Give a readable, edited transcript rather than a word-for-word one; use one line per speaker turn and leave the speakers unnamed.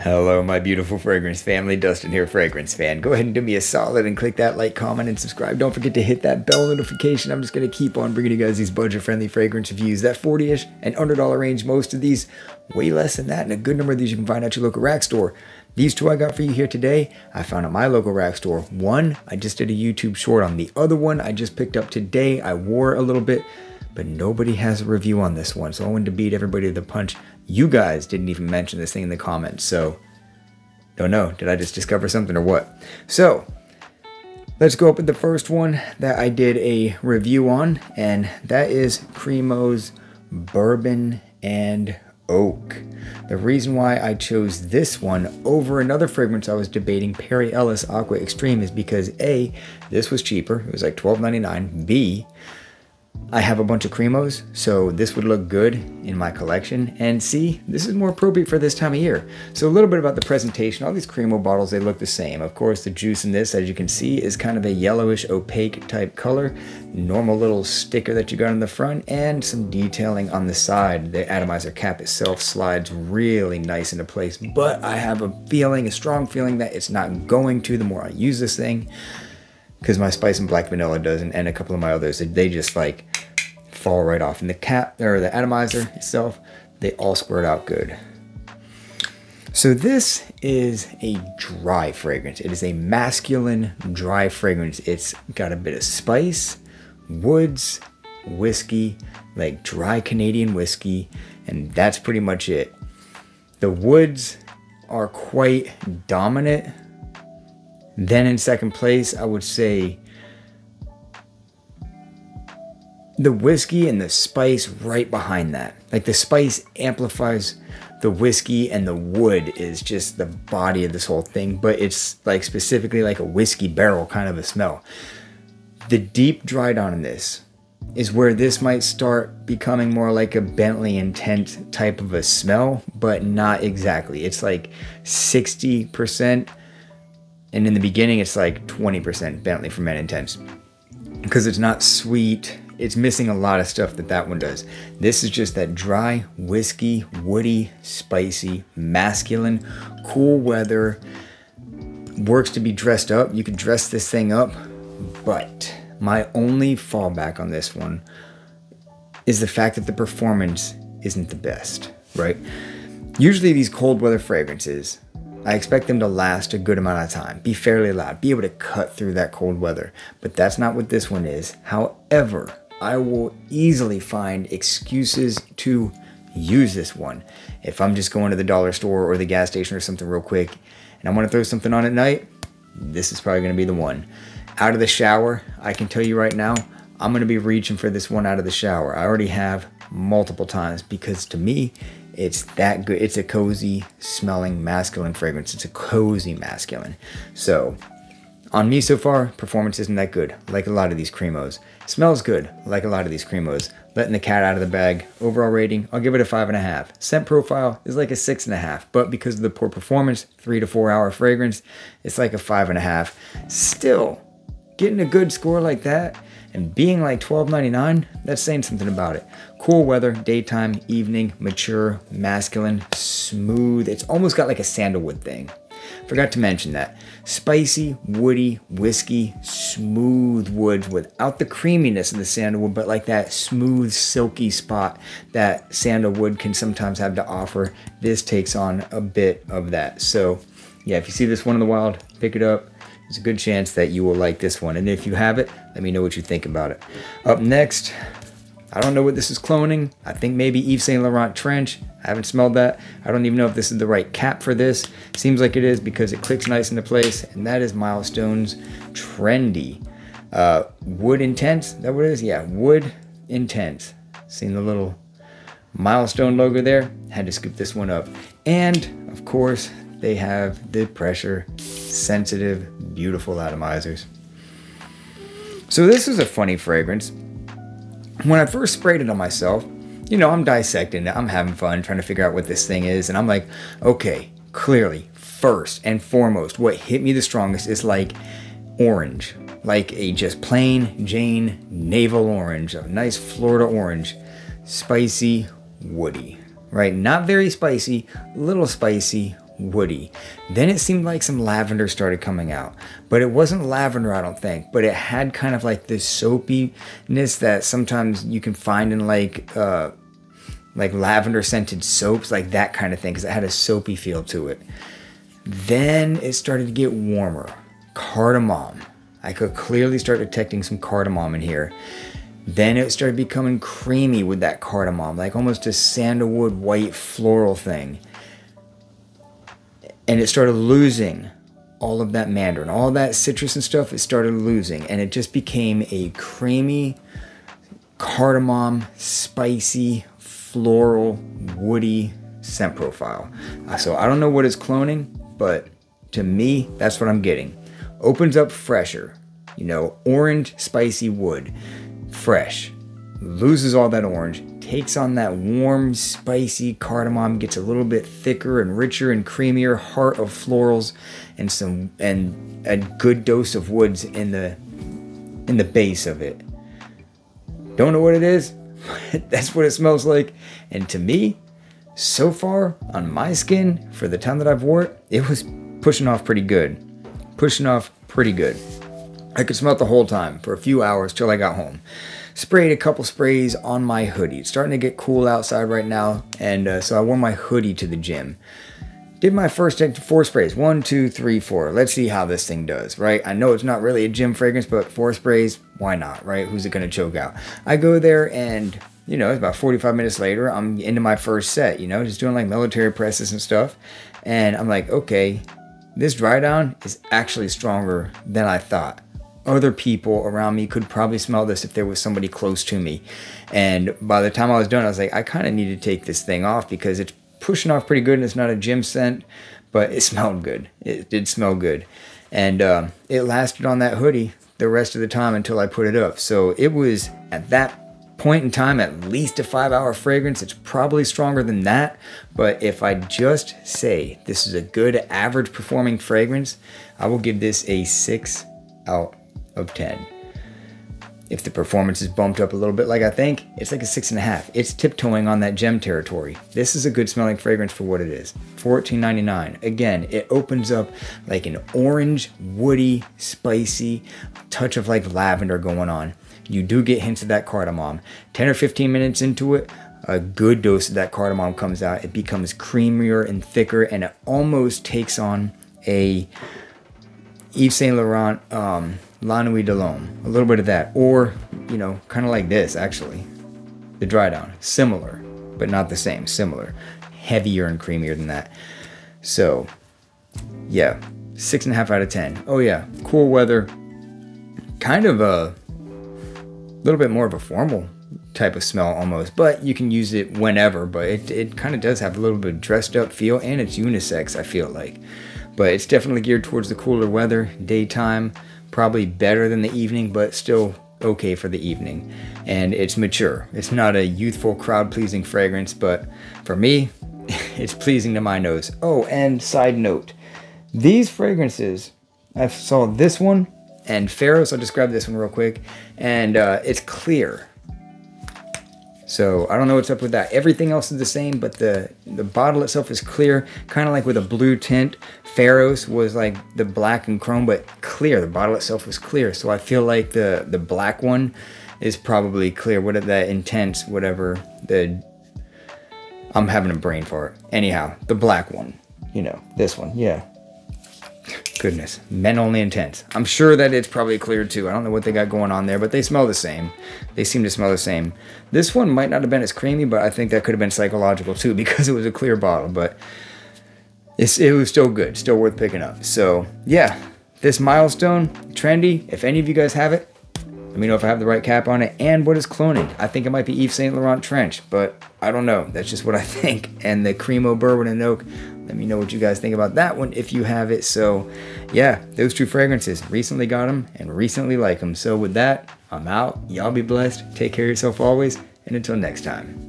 Hello, my beautiful fragrance family. Dustin here, fragrance fan. Go ahead and do me a solid and click that like, comment, and subscribe. Don't forget to hit that bell notification. I'm just going to keep on bringing you guys these budget-friendly fragrance reviews. That 40-ish and $100 range, most of these way less than that, and a good number of these you can find at your local rack store. These two I got for you here today, I found at my local rack store. One, I just did a YouTube short on. The other one, I just picked up today. I wore a little bit, but nobody has a review on this one, so I wanted to beat everybody to the punch. You guys didn't even mention this thing in the comments, so don't know. Did I just discover something or what? So let's go up with the first one that I did a review on, and that is Cremoburbon&Oak. The reason why I chose this one over another fragrance I was debating, Perry Ellis Aqua Extreme, is because A, this was cheaper. It was like $12.99. B, I have a bunch of Cremos, so this would look good in my collection. And C, this is more appropriate for this time of year. So a little bit about the presentation. All these Cremo bottles, they look the same. Of course, the juice in this, as you can see, is kind of a yellowish, opaque type color. Normal little sticker that you got on the front, and some detailing on the side. The atomizer cap itself slides really nice into place, but I have a feeling, a strong feeling, that it's not going to the more I use this thing. Because my Spice and Black Vanilla doesn't, and a couple of my others, they just like fall right off. And the cap, or the atomizer itself, they all squirt out good. So this is a dry fragrance. It is a masculine dry fragrance. It's got a bit of spice, woods, whiskey, like dry Canadian whiskey, and that's pretty much it. The woods are quite dominant. Then in second place, I would say the whiskey and the spice right behind that. Like the spice amplifies the whiskey, and the wood is just the body of this whole thing, but it's like specifically like a whiskey barrel kind of a smell. The deep dry down in this is where this might start becoming more like a Bentley Intense type of a smell, but not exactly. It's like 60%. And in the beginning, it's like 20% Bentley for Men Intense. Because it's not sweet. It's missing a lot of stuff that one does. This is just that dry, whiskey, woody, spicy, masculine, cool weather. Works to be dressed up. You could dress this thing up. But my only fallback on this one is the fact that the performance isn't the best, right? Usually these cold weather fragrances, I expect them to last a good amount of time, be fairly loud, be able to cut through that cold weather. But that's not what this one is. However, I will easily find excuses to use this one. If I'm just going to the dollar store or the gas station or something real quick and I want to throw something on at night, this is probably going to be the one. Out of the shower, I can tell you right now, I'm going to be reaching for this one out of the shower. I already have multiple times, because to me, it's that good. It's a cozy smelling masculine fragrance. It's a cozy masculine. So on me so far, performance isn't that good, like a lot of these Cremos. Smells good, like a lot of these Cremos. Letting the cat out of the bag. Overall rating, I'll give it a 5.5. Scent profile is like a 6.5, but because of the poor performance, 3 to 4 hour fragrance, it's like a 5.5. Still, getting a good score like that and being like $12.99, that's saying something about it. Cool weather, daytime, evening, mature, masculine, smooth. It's almost got like a sandalwood thing. Forgot to mention that. Spicy, woody, whiskey, smooth woods without the creaminess of the sandalwood, but like that smooth, silky spot that sandalwood can sometimes have to offer. This takes on a bit of that. So yeah, if you see this one in the wild, pick it up. There's a good chance that you will like this one. And if you have it, let me know what you think about it. Up next, I don't know what this is cloning. I think maybe Yves Saint Laurent Trench. I haven't smelled that. I don't even know if this is the right cap for this. Seems like it is because it clicks nice into place. And that is Milestone's Trendy. Wood Intense, is that what it is? Yeah, Wood Intense. Seen the little Milestone logo there? Had to scoop this one up. And, of course, they have the pressure sensitive, beautiful atomizers. So this is a funny fragrance. When I first sprayed it on myself, you know, I'm dissecting it, I'm having fun trying to figure out what this thing is, and I'm like, okay, clearly, first and foremost, what hit me the strongest is like orange, like a just plain Jane navel orange, a nice Florida orange, spicy, woody, right? Not very spicy, little spicy, woody. Then it seemed like some lavender started coming out, but it wasn't lavender, I don't think, but it had kind of like this soapiness that sometimes you can find in like lavender scented soaps, like that kind of thing, because it had a soapy feel to it. Then it started to get warmer. Cardamom. I could clearly start detecting some cardamom in here. Then it started becoming creamy with that cardamom, like almost a sandalwood white floral thing. And it started losing all of that mandarin, all that citrus and stuff, it started losing. And it just became a creamy, cardamom, spicy, floral, woody scent profile. So I don't know what it's cloning, but to me, that's what I'm getting. Opens up fresher, you know, orange, spicy wood, fresh, loses all that orange, takes on that warm, spicy cardamom, gets a little bit thicker and richer and creamier, heart of florals, and a good dose of woods in the base of it. Don't know what it is. That's what it smells like. And to me, so far on my skin, for the time that I've wore it, it was pushing off pretty good. Pushing off pretty good. I could smell it the whole time for a few hours till I got home. Sprayed a couple sprays on my hoodie. It's starting to get cool outside right now, and so I wore my hoodie to the gym. Did my first 4 sprays. 1, 2, 3, 4. Let's see how this thing does, right? I know it's not really a gym fragrance, but 4 sprays, why not, right? Who's it gonna choke out? I go there and, you know, it's about 45 minutes later, I'm into my first set, you know, just doing like military presses and stuff. And I'm like, okay, this dry down is actually stronger than I thought. Other people around me could probably smell this if there was somebody close to me. And by the time I was done, I was like, I kind of need to take this thing off because it's pushing off pretty good and it's not a gym scent, but it smelled good. It did smell good. And it lasted on that hoodie the rest of the time until I put it up. So it was at that point in time at least a 5-hour fragrance. It's probably stronger than that, but if I just say this is a good average performing fragrance, I will give this a 6 out of 10. If the performance is bumped up a little bit like I think, it's like a 6.5. It's tiptoeing on that gem territory. This is a good smelling fragrance for what it is. $14.99. Again, it opens up like an orange, woody, spicy, touch of like lavender going on. You do get hints of that cardamom. 10 or 15 minutes into it, a good dose of that cardamom comes out. It becomes creamier and thicker, and it almost takes on a Yves Saint Laurent La Nuit de l'Homme, a little bit of that, or, you know, kind of like this, actually. The dry down, similar, but not the same, similar. Heavier and creamier than that. So, yeah, 6.5 out of 10. Oh yeah, cool weather, kind of a little bit more of a formal type of smell almost, but you can use it whenever, but it kind of does have a little bit of dressed up feel, and it's unisex, I feel like. But it's definitely geared towards the cooler weather, daytime, probably better than the evening, but still okay for the evening. And it's mature. It's not a youthful, crowd-pleasing fragrance, but for me, it's pleasing to my nose. Oh, and side note, these fragrances, I saw this one and Pharos. I'll describe this one real quick, and it's clear. So I don't know what's up with that. Everything else is the same, but the bottle itself is clear, kind of like with a blue tint. Pharos was like the black and chrome, but clear. The bottle itself was clear. So I feel like the black one is probably clear. What is that intense, whatever, I'm having a brain fart. Anyhow, the black one, you know, this one, yeah. Goodness, men only intense. I'm sure that it's probably clear too. I don't know what they got going on there, but they smell the same. They seem to smell the same. This one might not have been as creamy, but I think that could have been psychological too because it was a clear bottle, but it was still good, still worth picking up. So yeah, this milestone, trendy. If any of you guys have it, let me know if I have the right cap on it and what is cloning. I think it might be Yves Saint Laurent Trench, but I don't know. That's just what I think. And the cremoburbon&Oak, let me know what you guys think about that one if you have it. So yeah, those 2 fragrances. Recently got them and recently like them. So with that, I'm out. Y'all be blessed. Take care of yourself always. And until next time.